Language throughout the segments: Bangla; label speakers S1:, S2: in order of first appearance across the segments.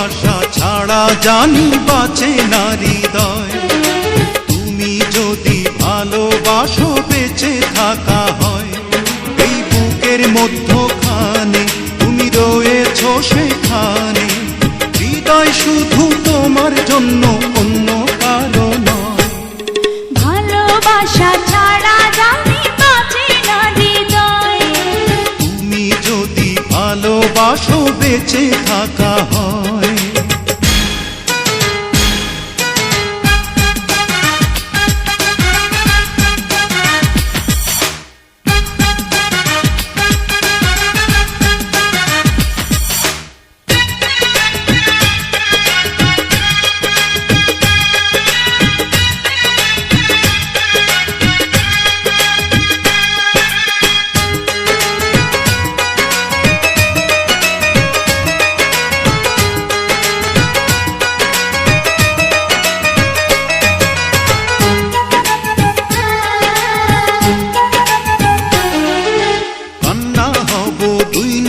S1: ভালোবাসা ছাড়া জানি বাঁচে না হৃদয়। তুমি যদি ভালোবাসো বেঁচে থাকা হয়, এই বুকের মধ্যখানে তুমি রয়েছো সেখানে। হৃদয় শুধু তোমার জন্য, অন্য কারো নয়।
S2: ভালোবাসা ছাড়া জানি বাঁচে না হৃদয়।
S1: তুমি যদি ভালোবাসো বেঁচে থাকা হয়।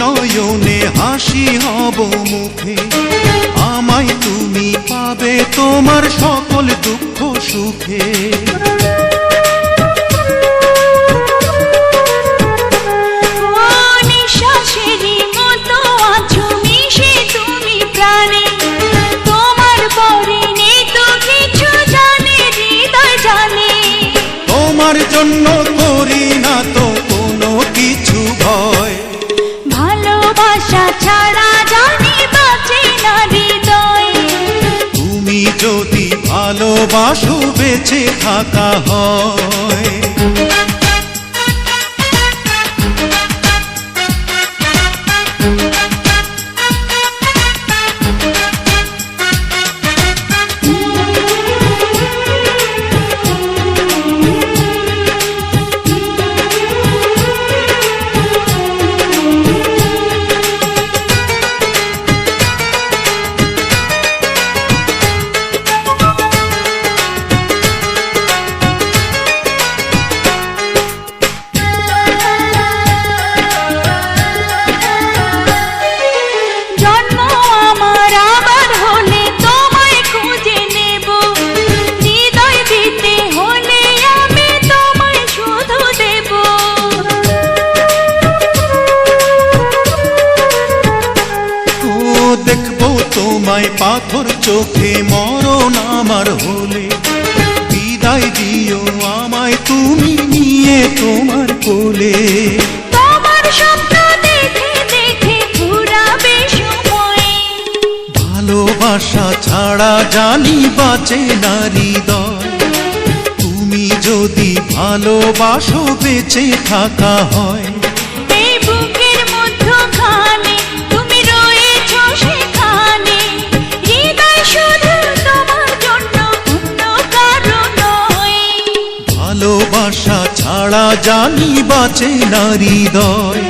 S1: নয়নে হাসি হব মুখে, আমায় তুমি পাবে তোমার সকল দুঃখ সুখে।
S2: নিঃশ্বাসেরই মতো আছো মিশে তুমি প্রাণে, তোমার পরে নেই তো কিছু জানে হৃদয় জানে।
S1: তোমার জন্য করি না তো কোনো কিছু ভয়।
S2: ভালোবাসা ছাড়া জানি বাঁচে না হৃদয়।
S1: তুমি যদি ভালোবাসো বেঁচে থাকা হয়। দেখবো তোমায় পাথর চোখে মরণ আমার হলে, বিদায় দিও আমায় তুমি নিয়ে তোমার কোলে।
S2: তোমার স্বপ্ন দেখে দেখে ফুরাবে সময়।
S1: ভালোবাসা ছাড়া জানি বাঁচে না হৃদয়। তুমি যদি ভালোবাসো বেঁচে থাকা হয়।
S2: এই বুকের মধ্যখানে তুমি রয়েছো সেখানে। হৃদয় শুধু তোমার জন্য, অন্য কারো নয়।
S1: ভালোবাসা ছাড়া জানি বাঁচে না হৃদয়।